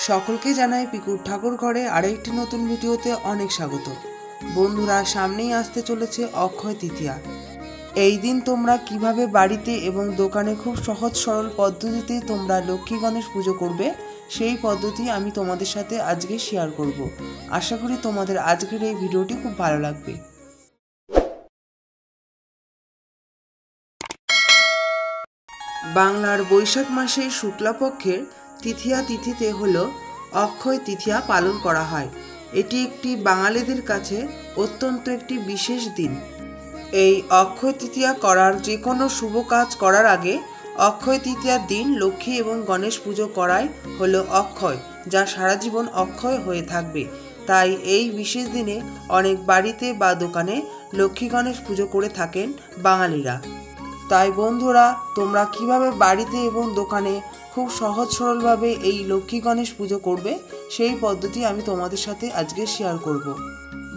সকলকে জানাই পিকুর ঠাকুর ঘরে আরেকটি নতুন ভিডিওতে অনেক স্বাগত। বন্ধুরা, সামনেই আসতে চলেছে অক্ষয় তৃতীয়া। এই দিন তোমরা কিভাবে বাড়িতে এবং দোকানে খুব সহজ সরল পদ্ধতিতে তোমরা লক্ষ্মী গণেশ পুজো করবে সেই পদ্ধতি আমি তোমাদের সাথে আজকে শেয়ার করব। আশা করি তোমাদের আজকের এই ভিডিওটি খুব ভালো লাগবে। বাংলার বৈশাখ মাসের শুক্লাপক্ষের তৃতীয়া তিথিতে হলো অক্ষয় তৃতীয়া পালন করা হয়। এটি একটি বাঙালিদের কাছে অত্যন্ত একটি বিশেষ দিন। এই অক্ষয় তৃতীয়া করার যে কোনো শুভ কাজ করার আগে অক্ষয় তৃতীয়ার দিন লক্ষ্মী এবং গণেশ পুজো করাই হলো অক্ষয়, যা সারা জীবন অক্ষয় হয়ে থাকবে। তাই এই বিশেষ দিনে অনেক বাড়িতে বা দোকানে লক্ষ্মী গণেশ পুজো করে থাকেন বাঙালিরা। তাই বন্ধুরা, তোমরা কিভাবে বাড়িতে এবং দোকানে খুব সহজ সরলভাবে এই লক্ষ্মী গণেশ পুজো করবে সেই পদ্ধতি আমি তোমাদের সাথে আজকে শেয়ার করব।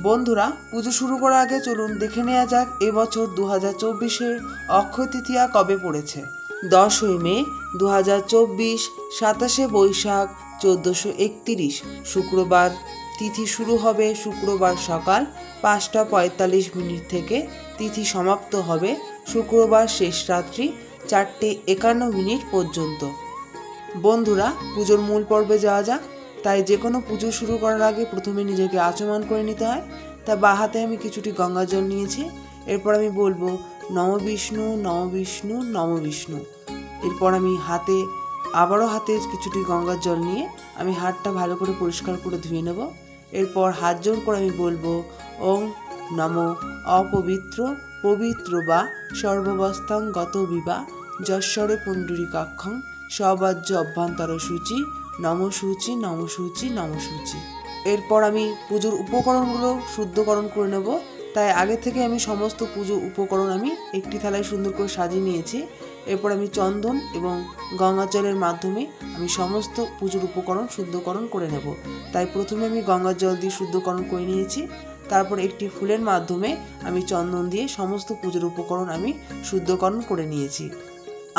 বন্ধুরা, পুজো শুরু করার আগে চলুন দেখে নেওয়া যাক এবছর 2024-এর অক্ষয় তৃতীয়া কবে পড়েছে। 10ই মে 2024, 27শে বৈশাখ 1431 শুক্রবার। তিথি শুরু হবে শুক্রবার সকাল 5:45 থেকে। তিথি সমাপ্ত হবে শুক্রবার শেষ রাত্রি 4:51 পর্যন্ত। বন্ধুরা, পুজোর মূল পর্বে যাওয়া যাক। তাই যে কোনো পুজো শুরু করার আগে প্রথমে নিজেকে আচমন করে নিতে হয়। তা বাঁ হাতে আমি কিছুটি গঙ্গা জল নিয়েছি। এরপর আমি বলবো নম বিষ্ণু নম বিষ্ণু নম বিষ্ণু। এরপর আমি আবারও হাতে কিছুটি গঙ্গার জল নিয়ে আমি হাতটা ভালো করে পরিষ্কার করে ধুয়ে নেব। এরপর হাত জোড় করে আমি বলবো ওং নম অপবিত্র পবিত্র বা সর্ববস্থাং গত বিবা যশ্বরে পুণ্ডরীকাক্ষং সবাজ্য অভ্যন্তর সূচি নম সূচি নম সূচি নম সূচি। এরপর আমি পুজোর উপকরণগুলো শুদ্ধকরণ করে নেব। তাই আগে থেকে আমি সমস্ত পুজো উপকরণ আমি একটি থালায় সুন্দর করে সাজিয়ে নিয়েছি। এরপর আমি চন্দন এবং গঙ্গা জলের মাধ্যমে আমি সমস্ত পুজোর উপকরণ শুদ্ধকরণ করে নেব। তাই প্রথমে আমি গঙ্গা জল দিয়ে শুদ্ধকরণ করে নিয়েছি। তারপর একটি ফুলের মাধ্যমে আমি চন্দন দিয়ে সমস্ত পুজোর উপকরণ আমি শুদ্ধকরণ করে নিয়েছি।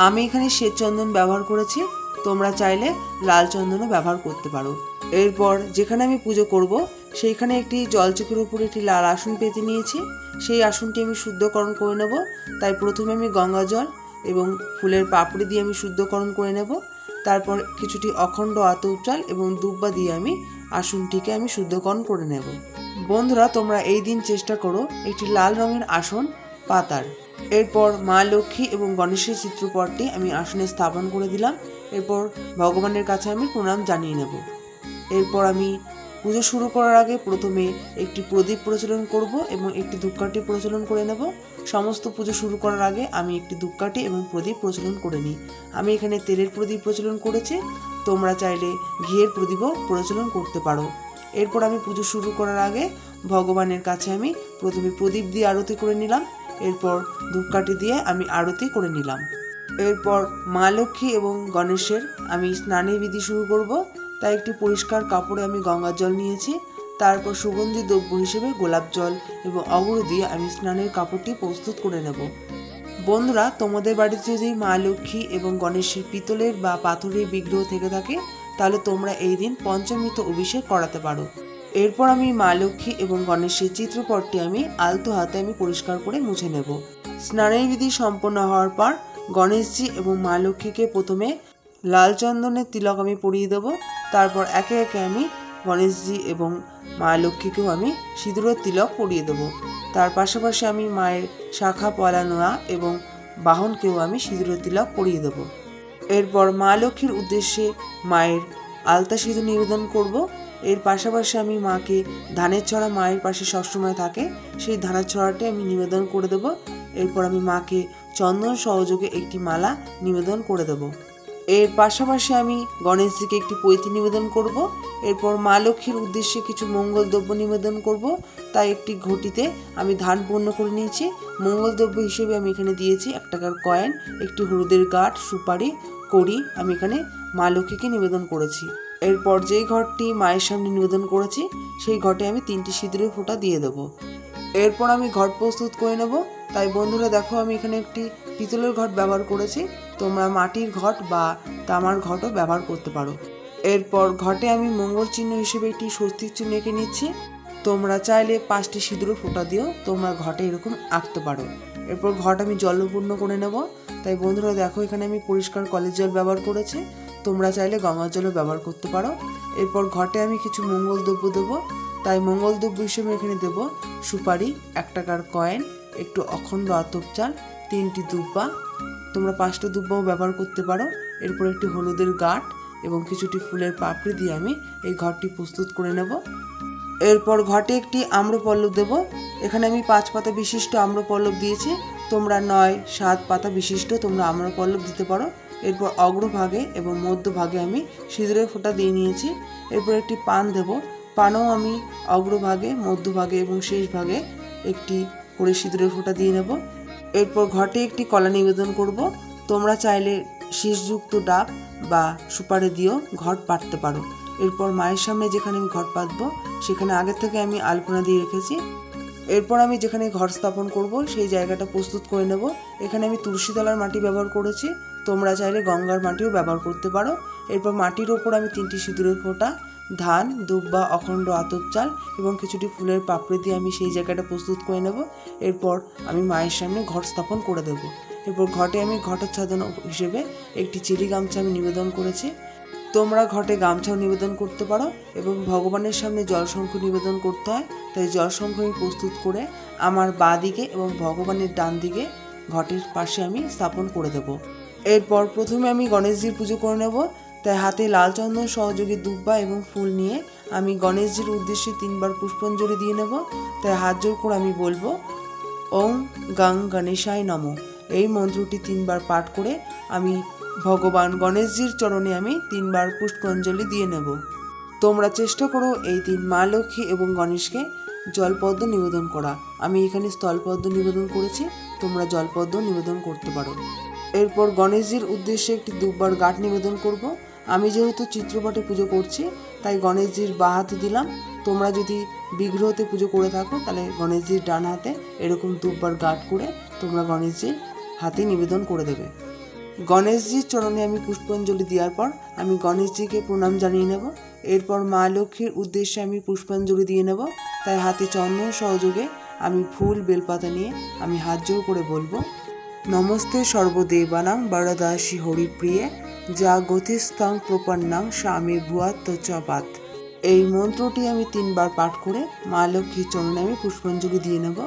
আমি এখানে শ্বেত চন্দন ব্যবহার করেছি, তোমরা চাইলে লাল চন্দনও ব্যবহার করতে পারো। এরপর যেখানে আমি পুজো করব সেইখানে একটি জলচকের উপরে একটি লাল আসন পেতে নিয়েছি। সেই আসনটি আমি শুদ্ধকরণ করে নেব। তাই প্রথমে আমি গঙ্গা জল এবং ফুলের পাপড়ি দিয়ে আমি শুদ্ধকরণ করে নেব। তারপর কিছুটি অখণ্ড আতপ চাল এবং দুব্বা দিয়ে আমি আসনটিকে আমি শুদ্ধকরণ করে নেব। বন্ধুরা, তোমরা এই দিন চেষ্টা করো একটি লাল রঙের আসন পাতার। এরপর মা লক্ষ্মী এবং গণেশের চিত্রপটটি আমি আসনে স্থাপন করে দিলাম। এরপর ভগবানের কাছে আমি প্রণাম জানিয়ে নেব। এরপর আমি পুজো শুরু করার আগে প্রথমে একটি প্রদীপ প্রজ্বলন করব এবং একটি ধূপকাঠি প্রজ্বলন করে নেব। সমস্ত পুজো শুরু করার আগে আমি একটি ধূপকাঠি এবং প্রদীপ প্রজ্বলন করে নিই। আমি এখানে তেলের প্রদীপ প্রজ্বলন করেছি, তোমরা চাইলে ঘিয়ের প্রদীপও প্রজ্বলন করতে পারো। এরপর আমি পুজো শুরু করার আগে ভগবানের কাছে আমি প্রথমে প্রদীপ দিয়ে আরতি করে নিলাম। এরপর ধূপকাঠি দিয়ে আমি আরতি করে নিলাম। এরপর মা লক্ষ্মী এবং গণেশের আমি স্নানের বিধি শুরু করব। তাই একটি পরিষ্কার কাপড়ে আমি গঙ্গার জল নিয়েছি। তারপর সুগন্ধি দ্রব্য হিসেবে গোলাপ জল এবং অগরু দিয়ে আমি স্নানের কাপড়টি প্রস্তুত করে নেব। বন্ধুরা, তোমাদের বাড়িতে যদি মা লক্ষ্মী এবং গণেশের পিতলের বা পাথরের বিগ্রহ থেকে থাকে তাহলে তোমরা এই দিন পঞ্চমৃত অভিষেক করাতে পারো। এরপর আমি মা লক্ষ্মী এবং গণেশের চিত্রপটটি আমি আলতো হাতে আমি পরিষ্কার করে মুছে নেব। স্নানের বিধি সম্পন্ন হওয়ার পর গণেশজি এবং মা লক্ষ্মীকে প্রথমে লাল চন্দনের তিলক আমি পরিয়ে দেব। তারপর একে একে আমি গণেশজি এবং মা লক্ষ্মীকেও আমি সিঁদুরের তিলক পরিয়ে দেব। তার পাশাপাশি আমি মায়ের শাখা পলা নোয়া এবং বাহনকেও আমি সিঁদুরের তিলক পরিয়ে দেব। এরপর মা লক্ষ্মীর উদ্দেশ্যে মায়ের আলতা সিঁদুর নিবেদন করব। এর পাশাপাশি আমি মাকে ধানের ছড়া মায়ের পাশে সবসময় থাকে, সেই ধানের ছড়াটি আমি নিবেদন করে দেব। এরপর আমি মাকে চন্দন সহযোগে একটি মালা নিবেদন করে দেব। এর পাশাপাশি আমি গণেশজিকে একটি পৈতি নিবেদন করব। এরপর মা লক্ষ্মীর উদ্দেশ্যে কিছু মঙ্গল দ্রব্য নিবেদন করব। তাই একটি ঘটিতে আমি ধান পূর্ণ করে নিয়েছি। মঙ্গল দ্রব্য হিসেবে আমি এখানে দিয়েছি 1 টাকার কয়েন, একটি হলুদের গাঁঠ, সুপারি, কড়ি আমি এখানে মা লক্ষ্মীকে নিবেদন করেছি। এরপর যেই ঘরটি মায়ের সামনে নিবেদন করেছি সেই ঘটে আমি 3টি সিঁদুরের ফোঁটা দিয়ে দেবো। এরপর আমি ঘট প্রস্তুত করে নেব। তাই বন্ধুরা দেখো, আমি এখানে একটি পিতলের ঘট ব্যবহার করেছি, তোমরা মাটির ঘট বা তামার ঘটও ব্যবহার করতে পারো। এরপর ঘটে আমি মঙ্গল চিহ্ন হিসেবে একটি স্বস্তিক চিহ্ন এঁকে নিচ্ছি। তোমরা চাইলে 5টি সিঁদুর ফোঁটা দিয়েও তোমরা ঘটে এরকম আঁকতে পারো। এরপর ঘট আমি জলপূর্ণ করে নেব। তাই বন্ধুরা দেখো, এখানে আমি পরিষ্কার কলের জল ব্যবহার করেছি, তোমরা চাইলে গঙ্গার জলও ব্যবহার করতে পারো। এরপর ঘটে আমি কিছু মঙ্গল দ্রব্য দেবো। তাই মঙ্গল দ্রব্য হিসেবে এখানে দেব সুপারি, 1 টাকার কয়েন, একটু অখণ্ড আতপ চাল, 3টি দুব্বা, তোমরা 5টা দুব্বাও ব্যবহার করতে পারো। এরপর একটি হলুদের গাঁট এবং কিছুটি ফুলের পাপড়ি দিয়ে আমি এই ঘরটি প্রস্তুত করে নেব। এরপর ঘটে একটি আম্রপল্লব দেব। এখানে আমি 5 পাতা বিশিষ্ট আম্রপল্লব দিয়েছি, তোমরা 9-7 পাতা বিশিষ্ট তোমরা আম্রপল্লব দিতে পারো। এরপর অগ্রভাগে এবং মধ্যভাগে আমি সিঁদুরের ফোঁটা দিয়ে নিয়েছি। এরপর একটি পান দেব, পানও আমি অগ্রভাগে, মধ্যভাগে এবং শেষ ভাগে একটি করে সিঁদুরের ফোঁটা দিয়ে নেব। এরপর ঘটে একটি কলা নিবেদন করব। তোমরা চাইলে শীষযুক্ত ডাব বা সুপারি দিয়েও ঘট পাততে পারো। এরপর মায়ের সামনে যেখানে আমি ঘট পাতবো সেখানে আগে থেকে আমি আলপনা দিয়ে রেখেছি। এরপর আমি যেখানে ঘর স্থাপন করব সেই জায়গাটা প্রস্তুত করে নেব। এখানে আমি তুলসী তলার মাটি ব্যবহার করেছি, তোমরা চাইলে গঙ্গার মাটিও ব্যবহার করতে পারো। এরপর মাটির ওপর আমি 3টি সিঁদুরের ফোঁটা, ধান, দুব্বা, অখণ্ড আতপ চাল এবং কিছুটি ফুলের পাপড়ি দিয়ে আমি সেই জায়গাটা প্রস্তুত করে নেব। এরপর আমি মায়ের সামনে ঘট স্থাপন করে দেব। এরপর ঘটে আমি ঘটোচ্ছাদন হিসেবে একটি চিলি গামছা আমি নিবেদন করেছি, তোমরা ঘটে গামছাও নিবেদন করতে পারো। এবং ভগবানের সামনে জলশঙ্খ নিবেদন করতে হয়, তাই জলশঙ্খ আমি প্রস্তুত করে আমার বাঁ দিকে এবং ভগবানের ডান দিকে ঘটের পাশে আমি স্থাপন করে দেব। এরপর প্রথমে আমি গণেশজির পুজো করে নেব। তাই হাতে লাল চন্দন সহযোগী দুব্বা এবং ফুল নিয়ে আমি গণেশজির উদ্দেশ্যে 3বার পুষ্পাঞ্জলি দিয়ে নেব। তাই হাত জোর করে আমি বলবো ওং গাং গণেশায় নমঃ। এই মন্ত্রটি 3বার পাঠ করে আমি ভগবান গণেশজির চরণে আমি 3বার পুষ্পাঞ্জলি দিয়ে নেব। তোমরা চেষ্টা করো এই দিন মা লক্ষ্মী এবং গণেশকে জলপদ্ম নিবেদন করা। আমি এখানে স্থলপদ্ম নিবেদন করেছি, তোমরা জলপদ্ম নিবেদন করতে পারো। এরপর গণেশজির উদ্দেশ্যে একটি দুব্বার গাঁট নিবেদন করব। আমি যেহেতু চিত্রপটে পুজো করছি তাই গণেশজির বাঁ হাতে দিলাম, তোমরা যদি বিগ্রহতে পুজো করে থাকো তাহলে গণেশজির ডান হাতে এরকম দুব্বার গাঁট করে তোমরা গণেশজির হাতে নিবেদন করে দেবে। গণেশজির চরণে আমি পুষ্পাঞ্জলি দেওয়ার পর আমি গণেশজিকে প্রণাম জানিয়ে নেব। এরপর মা লক্ষ্মীর উদ্দেশ্যে আমি পুষ্পাঞ্জলি দিয়ে নেব। তাই হাতে চন্দন সহযোগে আমি ফুল বেলপাতা নিয়ে আমি হাত জোর করে বলবো নমস্তে সর্বদেবানাং বরদাসী হরিপ্রিয়ে যা গতিস্তং প্রপন্নাং স্বামী ভুয়াত্ত চপাত। এই মন্ত্রটি আমি 3বার পাঠ করে মা লক্ষ্মীর চরণে আমি পুষ্পাঞ্জলি দিয়ে নেব।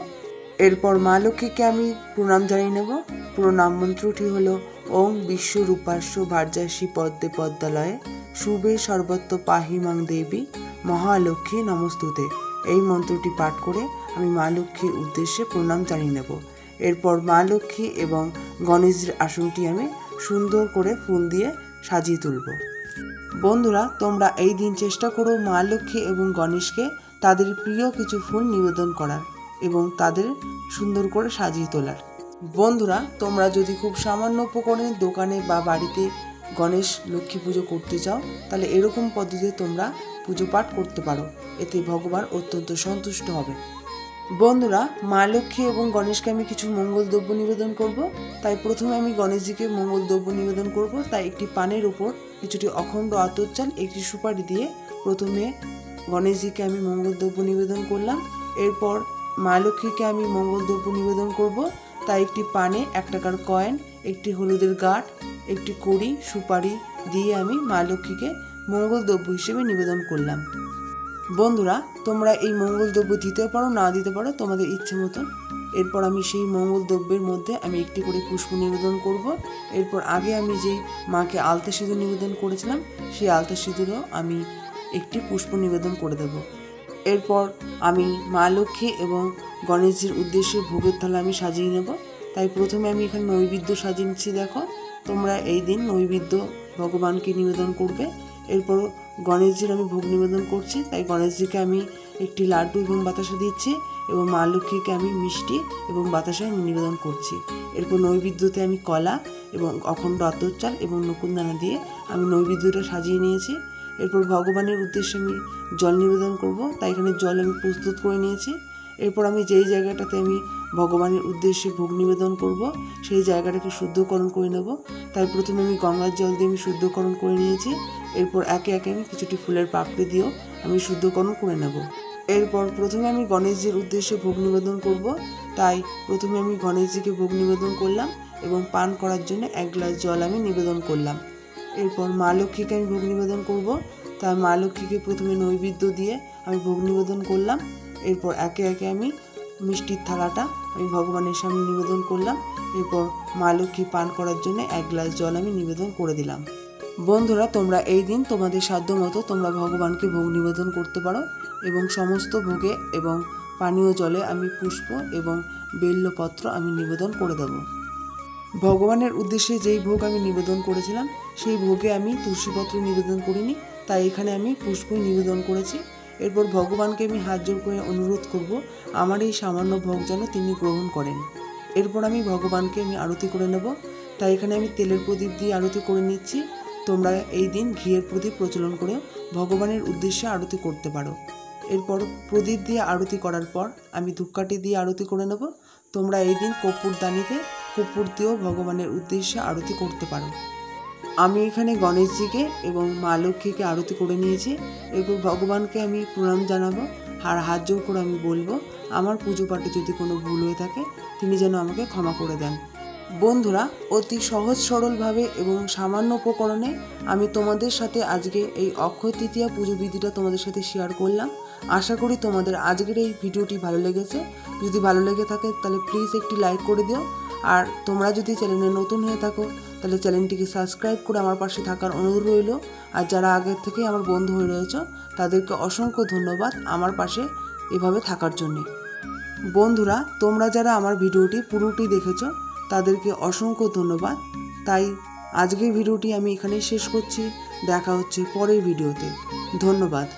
এরপর মা লক্ষ্মীকে আমি প্রণাম জানিয়ে নেব। প্রণাম মন্ত্রটি হলো ওং বিশ্বরূপাস্য ভার্যাসী পদ্মে পদ্মালয়ে শুভে সর্বত্র পাহিমাং দেবী মহালক্ষ্মী নমস্তুতে। এই মন্ত্রটি পাঠ করে আমি মা লক্ষ্মীর উদ্দেশ্যে প্রণাম জানিয়ে নেব। এরপর মা লক্ষ্মী এবং গণেশের আসনটি আমি সুন্দর করে ফুল দিয়ে সাজিয়ে তুলব। বন্ধুরা, তোমরা এই দিন চেষ্টা করো মা লক্ষ্মী এবং গণেশকে তাদের প্রিয় কিছু ফুল নিবেদন করার এবং তাদের সুন্দর করে সাজিয়ে তোলার। বন্ধুরা, তোমরা যদি খুব সামান্য উপকরণের দোকানে বা বাড়িতে গণেশ লক্ষ্মী পুজো করতে চাও তাহলে এরকম পদ্ধতিতে তোমরা পুজো পাঠ করতে পারো, এতে ভগবান অত্যন্ত সন্তুষ্ট হবে। বন্ধুরা, মা লক্ষ্মী এবং গণেশকে আমি কিছু মঙ্গল দ্রব্য নিবেদন করব। তাই প্রথমে আমি গণেশজিকে মঙ্গল দ্রব্য নিবেদন করব। তাই একটি পানের উপর কিছুটি অখণ্ড আতপ চাল, একটি সুপারি দিয়ে প্রথমে গণেশজিকে আমি মঙ্গল দ্রব্য নিবেদন করলাম। এরপর মা লক্ষ্মীকে আমি মঙ্গল দ্রব্য নিবেদন করব। তাই একটি পানে 1 টাকার কয়েন, একটি হলুদের গাঁট, একটি কড়ি, সুপারি দিয়ে আমি মা লক্ষ্মীকে মঙ্গল দ্রব্য হিসেবে নিবেদন করলাম। বন্ধুরা, তোমরা এই মঙ্গল দ্রব্য দিতে পারো, না দিতে পারো, তোমাদের ইচ্ছে মতন। এরপর আমি সেই মঙ্গল দ্রব্যের মধ্যে আমি একটি করে পুষ্প নিবেদন করব। এরপর আগে আমি যেই মাকে আলতা সিঁদুর নিবেদন করেছিলাম সেই আলতা সিঁদুরও আমি একটি পুষ্প নিবেদন করে দেব। এরপর আমি মা লক্ষ্মী এবং গণেশজির উদ্দেশ্যে ভোগের থালা আমি সাজিয়ে নেব। তাই প্রথমে আমি এখানে নৈবেদ্য সাজিয়ে নিচ্ছি। দেখো, তোমরা এই দিন নৈবেদ্য ভগবানকে নিবেদন করবে। এরপর গণেশজির আমি ভোগ নিবেদন করছি। তাই গণেশজিকে আমি একটি লাড্ডু এবং বাতাসা দিচ্ছি এবং মা লক্ষ্মীকে আমি মিষ্টি এবং বাতাসা নিবেদন করছি। এরপর নৈবেদ্যতে আমি কলা এবং অখণ্ড আতপ চাল এবং নকুনদানা দিয়ে আমি নৈবেদ্যটা সাজিয়ে নিয়েছি। এরপর ভগবানের উদ্দেশ্যে আমি জল নিবেদন করব। তাই এখানে জল আমি প্রস্তুত করে নিয়েছি। এরপর আমি যেই জায়গাটাতে আমি ভগবানের উদ্দেশ্যে ভোগ নিবেদন করব, সেই জায়গাটাকে শুদ্ধকরণ করে নেব। তাই প্রথমে আমি গঙ্গার জল দিয়ে আমি শুদ্ধকরণ করে নিয়েছি। এরপর একে একে আমি কিছুটি ফুলের পাপড়ি দিয়েও আমি শুদ্ধকরণ করে নেব। এরপর প্রথমে আমি গণেশজির উদ্দেশ্যে ভোগ নিবেদন করব, তাই প্রথমে আমি গণেশজিকে ভোগ নিবেদন করলাম এবং পান করার জন্য 1 গ্লাস জল আমি নিবেদন করলাম। এরপর মা লক্ষ্মীকে আমি ভোগ নিবেদন করব, তাই মা লক্ষ্মীকে প্রথমে নৈবেদ্য দিয়ে আমি ভোগ নিবেদন করলাম। এরপর একে একে আমি মিষ্টির থালাটা আমি ভগবানের সামনে নিবেদন করলাম। এরপর মা লক্ষ্মী পান করার জন্য 1 গ্লাস জল আমি নিবেদন করে দিলাম। বন্ধুরা, তোমরা এই দিন তোমাদের সাধ্য মতো তোমরা ভগবানকে ভোগ নিবেদন করতে পারো এবং সমস্ত ভোগে এবং পানীয় জলে আমি পুষ্প এবং বেল্লপত্র আমি নিবেদন করে দেব। ভগবানের উদ্দেশ্যে যেই ভোগ আমি নিবেদন করেছিলাম সেই ভোগে আমি তুলসীপত্র নিবেদন করিনি, তাই এখানে আমি পুষ্পই নিবেদন করেছি। এরপর ভগবানকে আমি হাত জোড় করে অনুরোধ করব আমার এই সামান্য ভোগ যেন তিনি গ্রহণ করেন। এরপর আমি ভগবানকে আমি আরতি করে নেব, তাই এখানে আমি তেলের প্রদীপ দিয়ে আরতি করে নিচ্ছি। তোমরা এই দিন ঘিয়ের প্রদীপ প্রচলন করেও ভগবানের উদ্দেশ্যে আরতি করতে পারো। এরপর প্রদীপ দিয়ে আরতি করার পর আমি ধূপকাঠি দিয়ে আরতি করে নেব। তোমরা এই দিন কর্পূরদানিতে কর্পূর দিয়েও ভগবানের উদ্দেশ্যে আরতি করতে পারো। আমি এখানে গণেশজিকে এবং মা লক্ষ্মীকে আরতি করে নিয়েছি। এরপর ভগবানকে আমি প্রণাম জানাবো আর হাত জোড় করে আমি বলবো আমার পুজো পাঠে যদি কোনো ভুল হয়ে থাকে তিনি যেন আমাকে ক্ষমা করে দেন। বন্ধুরা, অতি সহজ সরলভাবে এবং সামান্য উপকরণে আমি তোমাদের সাথে আজকে এই অক্ষয় তৃতীয়া পুজো বিধিটা তোমাদের সাথে শেয়ার করলাম। আশা করি তোমাদের আজকের এই ভিডিওটি ভালো লেগেছে। যদি ভালো লেগে থাকে তাহলে প্লিজ একটি লাইক করে দিও। আর তোমরা যদি চ্যানেলে নতুন হয়ে থাকো তাহলে চ্যানেলটিকে সাবস্ক্রাইব করে আমার পাশে থাকার অনুরোধ রইল। আর যারা আগের থেকে আমার বন্ধু হয়ে রয়েছে তাদেরকে অসংখ্য ধন্যবাদ আমার পাশে এভাবে থাকার জন্যে। বন্ধুরা, তোমরা যারা আমার ভিডিওটি পুরোটি দেখেছো তাদেরকে অসংখ্য ধন্যবাদ। তাই আজকের ভিডিওটি আমি এখানেই শেষ করছি। দেখা হচ্ছে পরের ভিডিওতে। ধন্যবাদ।